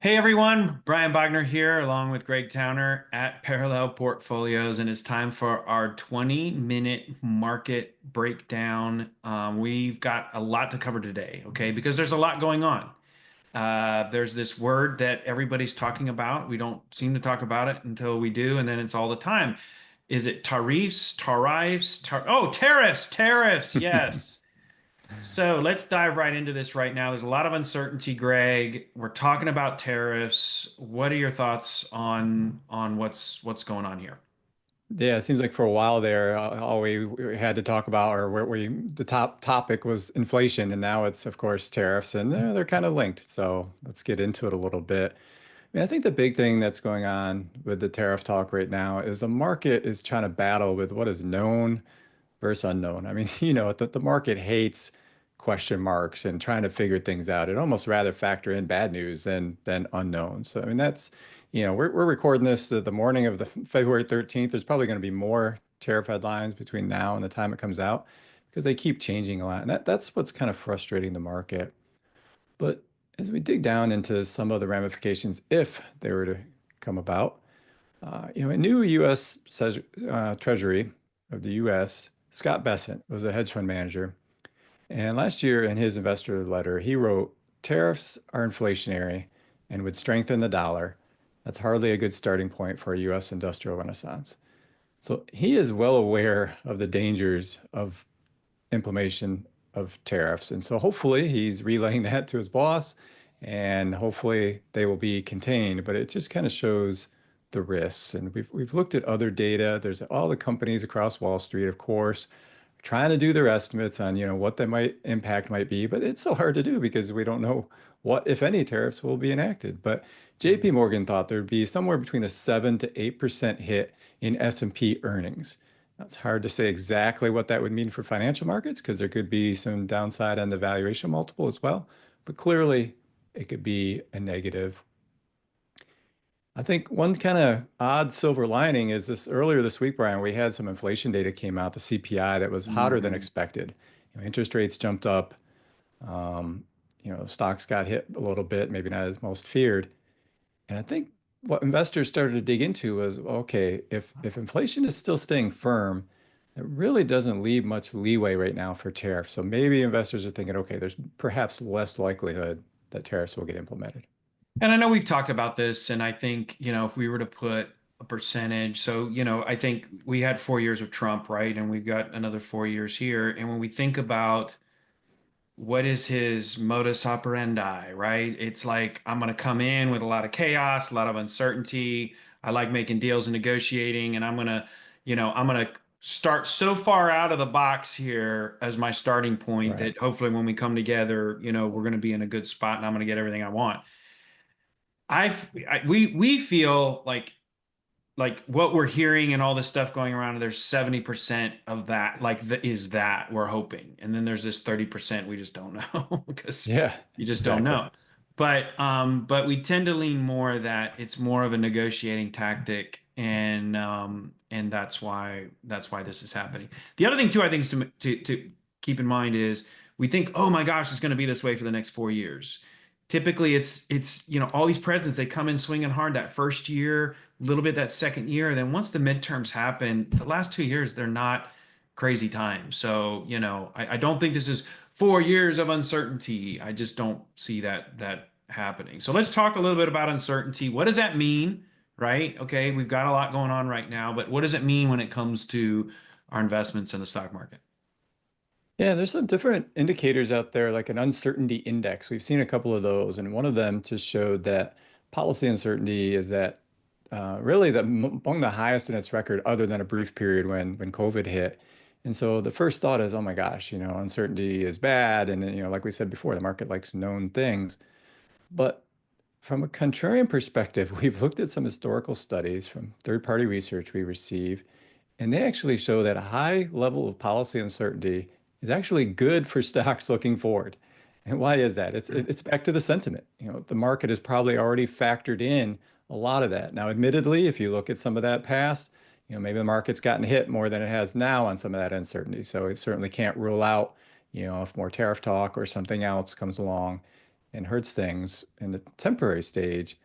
Hey everyone, Brian Bogner here, along with Greg Towner at Parallel Portfolios, and it's time for our 20-minute market breakdown. We've got a lot to cover today, okay? Because there's a lot going on. There's this word that everybody's talking about. We don't seem to talk about it until we do, and then it's all the time. Is it tariffs, tariffs, yes. So let's dive right into this right now. There's a lot of uncertainty, Greg. We're talking about tariffs. What are your thoughts on what's going on here? Yeah, it seems like for a while there, all we had to talk about, or where the top topic was inflation, and now it's of course tariffs, and they're kind of linked. So let's get into it a little bit. I think the big thing that's going on with the tariff talk right now is the market is trying to battle with what is known versus unknown. I mean, the market hates question marks and trying to figure things out. It almost rather factor in bad news than unknown. So I mean, we're recording this the morning of the February 13th. There's probably going to be more tariff headlines between now and the time it comes out because they keep changing a lot. And that's what's kind of frustrating the market. But as we dig down into some of the ramifications, if they were to come about, a new U.S. Treasury of the U.S., Scott Bessent, was a hedge fund manager. And last year in his investor letter, he wrote, tariffs are inflationary and would strengthen the dollar. That's hardly a good starting point for a U.S. industrial renaissance. So he is well aware of the dangers of implementation of tariffs. And so hopefully he's relaying that to his boss and hopefully they will be contained. But it just kind of shows the risks. And we've looked at other data. There's all the companies across Wall Street, of course, trying to do their estimates on, what the might impact might be, but it's so hard to do because we don't know what, if any, tariffs will be enacted. But JP Morgan thought there'd be somewhere between a 7 to 8% hit in S&P earnings. Now, it's hard to say exactly what that would mean for financial markets because there could be some downside on the valuation multiple as well, but clearly it could be a negative. I think one kind of odd silver lining is this earlier this week, Brian, we had some inflation data came out, the CPI, that was hotter than Mhm. expected. Interest rates jumped up. Um, stocks got hit a little bit, maybe not as most feared. And I think what investors started to dig into was, okay, if inflation is still staying firm, it really doesn't leave much leeway right now for tariffs. So maybe investors are thinking, okay, there's perhaps less likelihood that tariffs will get implemented. And I know we've talked about this, and I think, if we were to put a percentage, so, I think we had 4 years of Trump, right? And we've got another 4 years here. And when we think about what is his modus operandi, right? It's like I'm going to come in with a lot of chaos, a lot of uncertainty. I like making deals and negotiating, and I'm going to start so far out of the box here as my starting point Right. that hopefully when we come together, we're going to be in a good spot and I'm going to get everything I want. We feel like what we're hearing and all this stuff going around, there's 70% of that, is that we're hoping. And then there's this 30% we just don't know because Yeah, you just don't exactly. know. But we tend to lean more that it's more of a negotiating tactic, and that's why this is happening. The other thing too, I think is to keep in mind is we think, oh my gosh, it's going to be this way for the next 4 years. Typically, it's all these presidents, they come in swinging hard that first year, a little bit that second year. And then once the midterms happen, the last 2 years, they're not crazy times. So, I don't think this is 4 years of uncertainty. I just don't see that happening. So let's talk a little bit about uncertainty. What does that mean? Right? Okay, we've got a lot going on right now, but what does it mean when it comes to our investments in the stock market? Yeah, there's some different indicators out there, like an uncertainty index. We've seen a couple of those, and one of them just showed that policy uncertainty is that really among the highest in its record, other than a brief period when COVID hit. And so the first thought is, oh my gosh, uncertainty is bad, and like we said before, the market likes known things. But from a contrarian perspective, we've looked at some historical studies from third-party research we receive, and they actually show that a high level of policy uncertainty is actually good for stocks looking forward. And why is that? It's back to the sentiment. The market has probably already factored in a lot of that. Now, admittedly, if you look at some of that past, maybe the market's gotten hit more than it has now on some of that uncertainty. So it certainly can't rule out, if more tariff talk or something else comes along and hurts things in the temporary stage.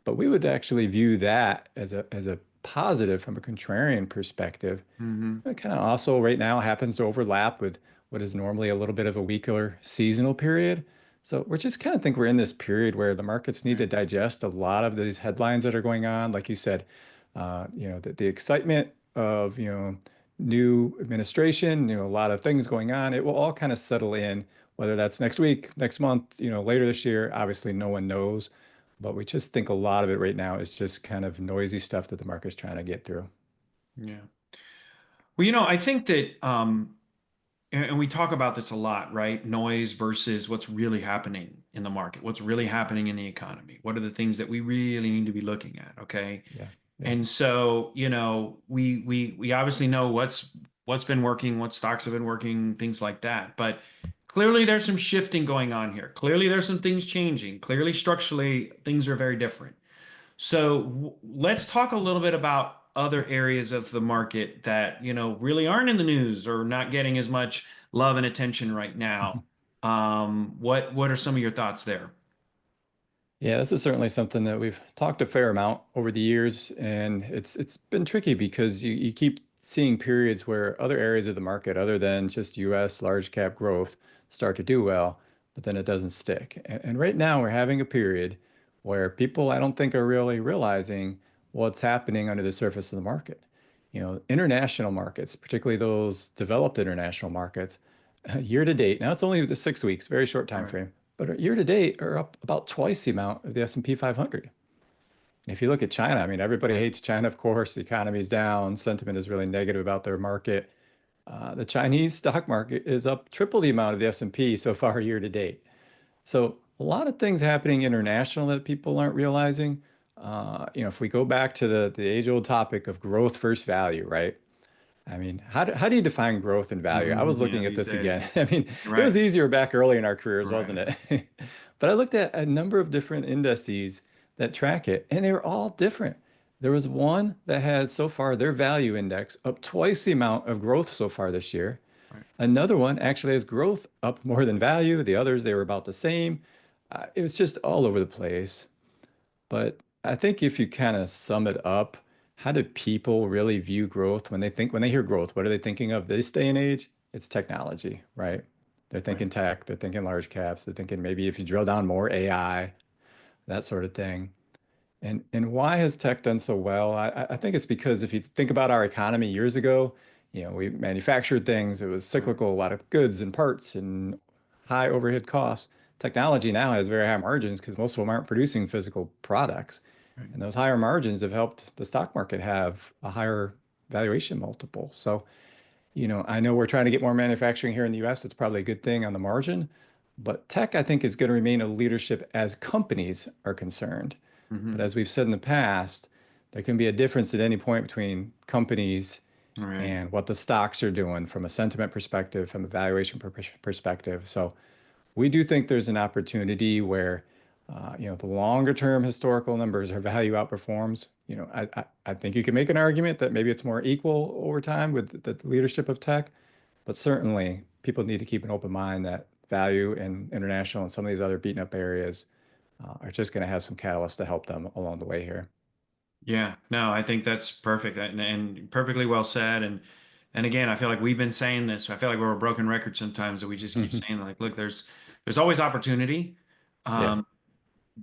But we would actually view that as a positive from a contrarian perspective. Hmm. It kind of also right now happens to overlap with what is normally a little bit of a weaker seasonal period. So we're just kind of think we're in this period where the markets need to Right. digest a lot of these headlines that are going on. Like you said, the excitement of, new administration, a lot of things going on. It will all kind of settle in, whether that's next week, next month, later this year. Obviously, no one knows, but we just think a lot of it right now is just kind of noisy stuff that the market's trying to get through. Yeah. Well, I think that, and we talk about this a lot, right? Noise versus what's really happening in the market, what's really happening in the economy. What are the things that we really need to be looking at? Okay. Yeah. Yeah. And so, we obviously know what's been working, what stocks have been working, things like that. But clearly there's some shifting going on here. Clearly there's some things changing. Clearly structurally things are very different. So let's talk a little bit about other areas of the market that, really aren't in the news or not getting as much love and attention right now. What are some of your thoughts there? Yeah, this is certainly something that we've talked a fair amount over the years, and it's been tricky because you keep seeing periods where other areas of the market, other than just US large cap growth, start to do well, but then it doesn't stick. And right now we're having a period where people I don't think are really realizing what's happening under the surface of the market. International markets, particularly those developed international markets, year to date. Now it's only the 6 weeks, very short time Right, frame, but year to date are up about twice the amount of the S&P 500. If you look at China, I mean, everybody hates China, of course. The economy is down. Sentiment is really negative about their market. The Chinese stock market is up triple the amount of the S&P so far year to date. So a lot of things happening international that people aren't realizing. If we go back to the age-old topic of growth versus value, right? I mean, how do you define growth and value? I was Yeah, looking at these this days. again. I mean, it Right, was easier back early in our careers, right, wasn't it? But I looked at a number of different indices that track it, and they were all different. There was one that has so far their value index up twice the amount of growth so far this year. right, Another one actually has growth up more than value. The others, they were about the same. It was just all over the place. But I think if you kind of sum it up, how do people really view growth when they hear growth? What are they thinking of this day and age? It's technology, right? They're right. thinking tech, they're thinking large caps, they're thinking maybe if you drill down more AI, that sort of thing. And why has tech done so well? I think it's because if you think about our economy years ago, we manufactured things, it was Right, cyclical, a lot of goods and parts and high overhead costs. Technology now has very high margins because most of them aren't producing physical products. right. And those higher margins have helped the stock market have a higher valuation multiple. So I know we're trying to get more manufacturing here in the US. It's probably a good thing on the margin, but tech, I think, is going to remain a leadership as companies are concerned. But Hmm. as we've said in the past, there can be a difference at any point between companies Right. and what the stocks are doing from a sentiment perspective, from a valuation perspective. So we do think there's an opportunity where, the longer term historical numbers or value outperforms. I think you can make an argument that maybe it's more equal over time with the leadership of tech, but certainly people need to keep an open mind that value and international and some of these other beaten up areas are just going to have some catalysts to help them along the way here. Yeah, no, I think that's perfect and perfectly well said. And again, I feel like we've been saying this. I feel like we're a broken record sometimes that we just keep saying like, look, there's always opportunity. Yeah. Um,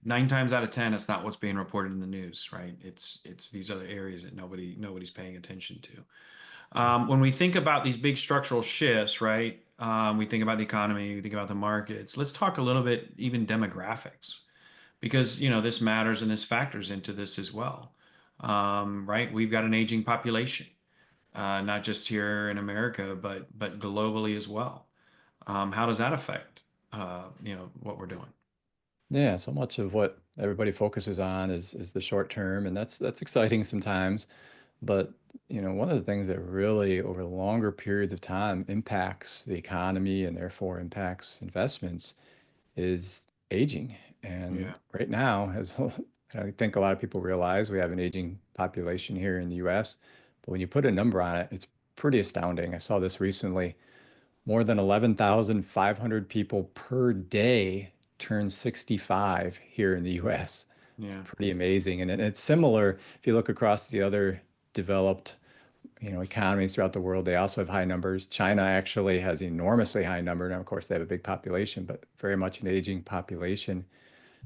9 times out of 10, it's not what's being reported in the news, right? It's these other areas that nobody's paying attention to. Yeah. When we think about these big structural shifts, right? We think about the economy, we think about the markets. Let's talk a little bit even demographics because this matters and this factors into this as well. Right? We've got an aging population, not just here in America, but globally as well. How does that affect what we're doing? Yeah, so much of what everybody focuses on is the short term, and that's exciting sometimes. But one of the things that really over longer periods of time impacts the economy and therefore impacts investments is aging. And Yeah. right now, as I think a lot of people realize, we have an aging population here in the US. But when you put a number on it, it's pretty astounding. I saw this recently. More than 11,500 people per day turn 65 here in the US. It's Yeah. pretty amazing. And it's similar if you look across the other developed, economies throughout the world. They also have high numbers. China actually has enormously high number. Now, of course, they have a big population, but very much an aging population.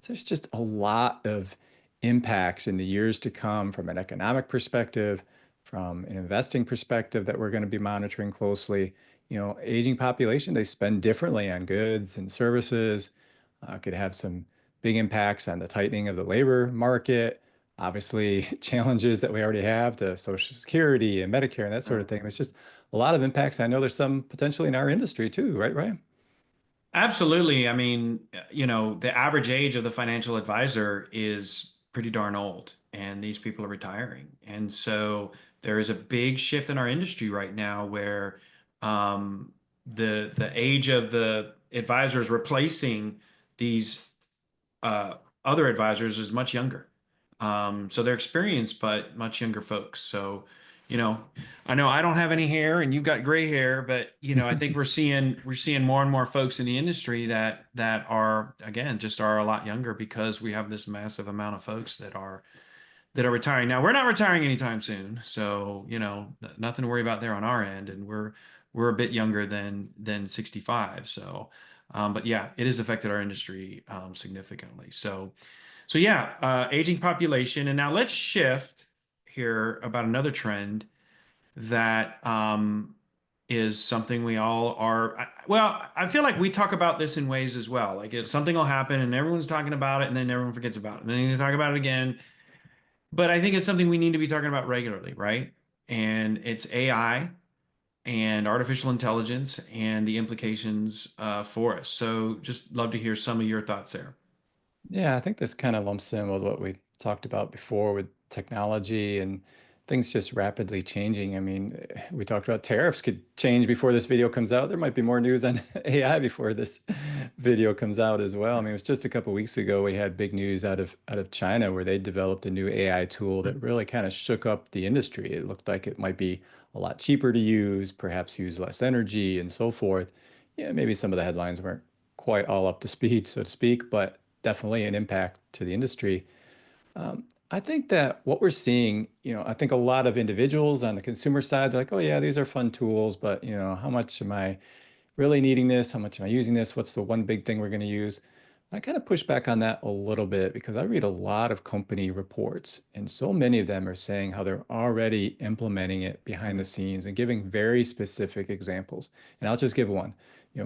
So there's just a lot of impacts in the years to come from an economic perspective, from an investing perspective that we're going to be monitoring closely. Aging population, they spend differently on goods and services, could have some big impacts on the tightening of the labor market. Obviously, challenges that we already have to Social Security and Medicare and that sort Right. of thing. It's just a lot of impacts. I know there's some potentially in our industry too, right, Ryan? Absolutely. I mean, the average age of the financial advisor is pretty darn old, and these people are retiring. And so there is a big shift in our industry right now where the age of the advisors replacing these uh, other advisors is much younger. So they're experienced, but much younger folks. So, you know, I know I don't have any hair and you've got gray hair, but I think we're seeing more and more folks in the industry that are again just are a lot younger because we have this massive amount of folks that are retiring. Now, we're not retiring anytime soon, so nothing to worry about there on our end, and we're a bit younger than 65. So, but yeah, it has affected our industry significantly. So yeah, aging population. And now let's shift here about another trend that is something we all are. Well, I feel like we talk about this in ways as well. Like something will happen and everyone's talking about it, and then everyone forgets about it, and then they talk about it again. But I think it's something we need to be talking about regularly, right? And it's AI and artificial intelligence and the implications for us. So just love to hear some of your thoughts there. Yeah, I think this kind of lumps in with what we talked about before with technology and things just rapidly changing. I mean, we talked about tariffs could change before this video comes out. There might be more news on AI before this video comes out as well. I mean, it was just a couple weeks ago we had big news out of China where they developed a new AI tool that really kind of shook up the industry. It looked like it might be a lot cheaper to use, perhaps use less energy and so forth. Yeah, maybe some of the headlines weren't quite all up to speed, so to speak, but definitely an impact to the industry. I think that what we're seeing, I think a lot of individuals on the consumer side, they're like, oh yeah, these are fun tools, but how much am I really needing this? How much am I using this? What's the one big thing we're going to use? I kind of push back on that a little bit because I read a lot of company reports, and so many of them are saying how they're already implementing it behind the scenes and giving very specific examples. And I'll just give one.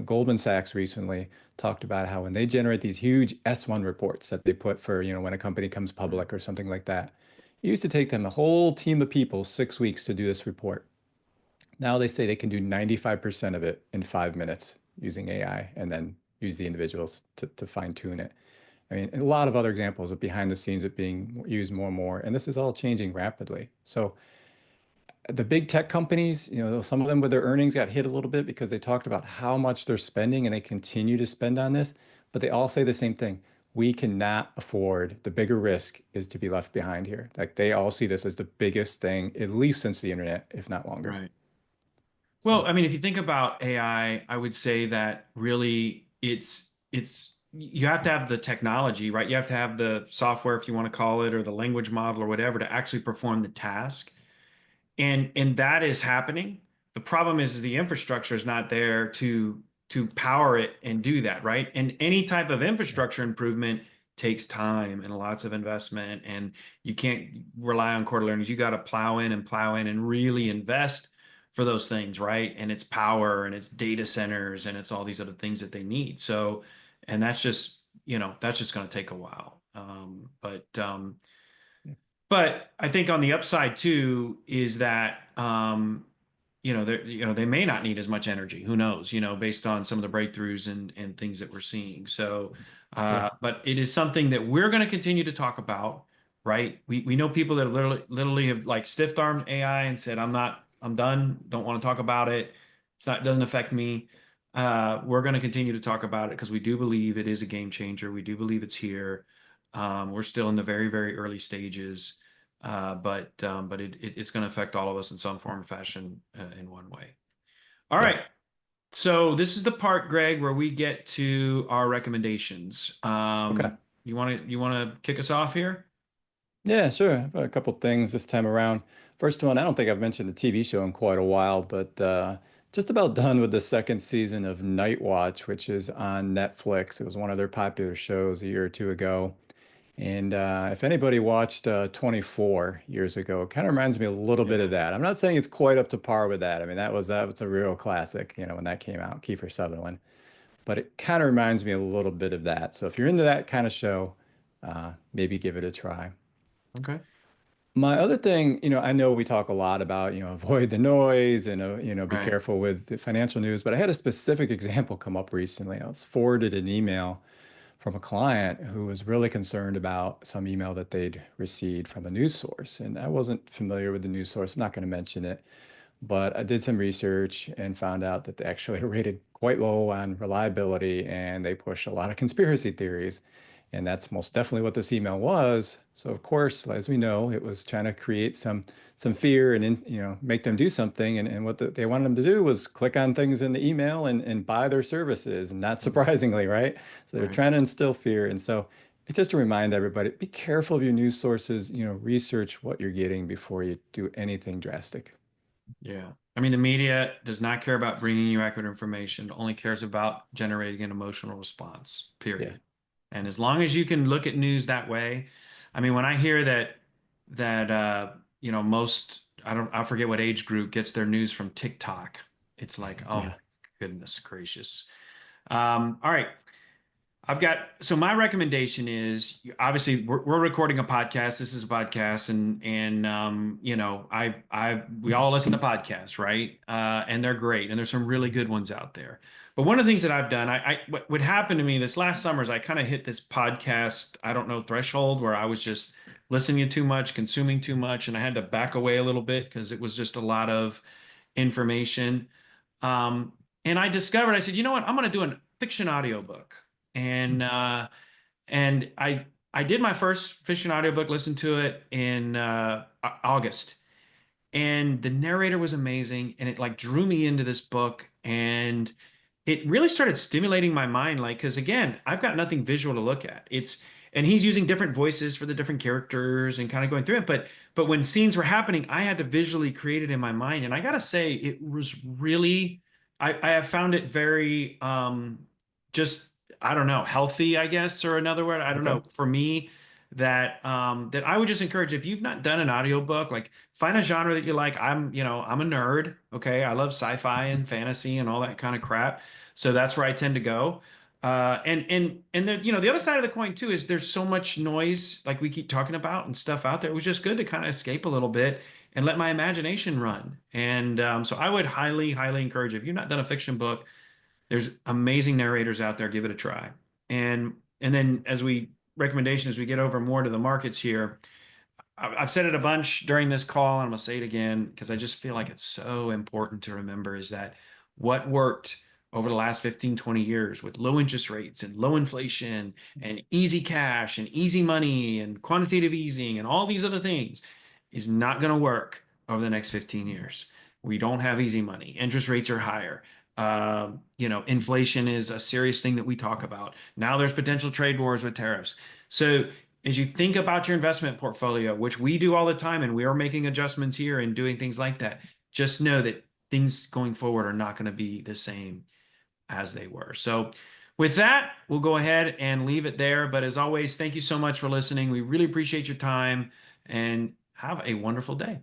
Goldman Sachs recently talked about how when they generate these huge S1 reports that they put for, when a company comes public or something like that, it used to take them a whole team of people 6 weeks to do this report. Now they say they can do 95% of it in 5 minutes using AI and then use the individuals to fine tune it. I mean, a lot of other examples of behind the scenes it being used more and more, and this is all changing rapidly. So the big tech companies, some of them with their earnings got hit a little bit because they talked about how much they're spending and they continue to spend on this, but they all say the same thing. We cannot afford, the bigger risk is to be left behind here. Like they all see this as the biggest thing, at least since the internet, if not longer. Right. Well, So I mean, if you think about I would say that really it's you have to have the technology, right? You have to have the software, if you want to call it, or the language model or whatever to actually perform the task. And that is happening. The problem is the infrastructure is not there to power it and do that, right? And any type of infrastructure improvement takes time and lots of investment, and you can't rely on quarterly earnings. You got to plow in and really invest for those things, right? And it's power and it's data centers and it's all these other things that they need. So, and that's just going to take a while. But I think on the upside too is that they may not need as much energy. Who knows? Based on some of the breakthroughs and things that we're seeing. So, yeah, but it is something that we're going to continue to talk about, right? We know people that literally have like stiff armed AI and said, I'm done. Don't want to talk about it. Doesn't affect me. We're going to continue to talk about it because we do believe it is a game changer. We do believe it's here. We're still in the very, very early stages, but it's going to affect all of us in some form or fashion in one way. All yeah. right. So this is the part, Greg, where we get to our recommendations. Okay. You want to kick us off here? Yeah, sure. I've got a couple things this time around. First one, I don't think I've mentioned the TV show in quite a while, but just about done with the second season of Night Watch, which is on Netflix. It was one of their popular shows a year or two ago. And if anybody watched 24 years ago, it kind of reminds me a little bit of Yeah. that. I'm not saying it's quite up to par with that. I mean, that was a real classic, when that came out, Kiefer Sutherland. But it kind of reminds me a little bit of that. So if you're into that kind of show, maybe give it a try. Okay. My other thing, I know we talk a lot about, avoid the noise and, be Right. careful with the financial news, but I had a specific example come up recently. I was forwarded an email from a client who was really concerned about some email that they'd received from a news source. And I wasn't familiar with the news source. I'm not going to mention it. But I did some research and found out that they actually are rated quite low on reliability and they push a lot of conspiracy theories. And that's most definitely what this email was. So of course, as we know, it was trying to create some fear and make them do something. And what they wanted them to do was click on things in the email and buy their services. And not Mhm. surprisingly, right? So they're Right. trying to instill fear. And so it's just to remind everybody, be careful of your news sources, research what you're getting before you do anything drastic. Yeah. I mean, the media does not care about bringing you accurate information, it only cares about generating an emotional response, Yeah. period. And as long as you can look at news that way, I mean, when I hear that most I forget what age group gets their news from TikTok, it's like, oh my Yeah. goodness gracious. All right. So my recommendation is obviously we're recording a podcast. This is a podcast, and we all listen to podcasts, right? And they're great, and there's some really good ones out there. But one of the things that I've done, what happened to me this last summer is I kind of hit this podcast, I don't know, threshold where I was just listening to too much, consuming too much, and I had to back away a little bit because it was just a lot of information. Um, and I discovered, I said, you know what? I'm going to do a fiction audiobook. And I did my first fiction audiobook, listened to it in August, and the narrator was amazing, and it like drew me into this book, and it really started stimulating my mind, like because again, I've got nothing visual to look at. And he's using different voices for the different characters and kind of going through it, but when scenes were happening, I had to visually create it in my mind, and I gotta say, it was really I have found it very just I don't know, healthy, I guess, or another word. I don't Okay. know. For me, that I would just encourage if you've not done an audiobook, like find a genre that you like. I'm a nerd, okay? I love sci-fi and fantasy and all that kind of crap. So that's where I tend to go. And the other side of the coin too is there's so much noise like we keep talking about and stuff out there. It was just good to kind of escape a little bit and let my imagination run. And so I would highly, highly encourage if you've not done a fiction book, there's amazing narrators out there. Give it a try. And then recommendation as we get over more to the markets here, I've said it a bunch during this call, and I'm gonna say it again because I just feel like it's so important to remember is that what worked over the last 15, 20 years with low interest rates and low inflation and easy cash and easy money and quantitative easing and all these other things is not going to work over the next 15 years. We don't have easy money. Interest rates are higher. Inflation is a serious thing that we talk about. Now there's potential trade wars with tariffs. So as you think about your investment portfolio, which we do all the time, and we are making adjustments here and doing things like that, just know that things going forward are not going to be the same as they were. So, with that, we'll go ahead and leave it there. But as always, thank you so much for listening. We really appreciate your time and have a wonderful day.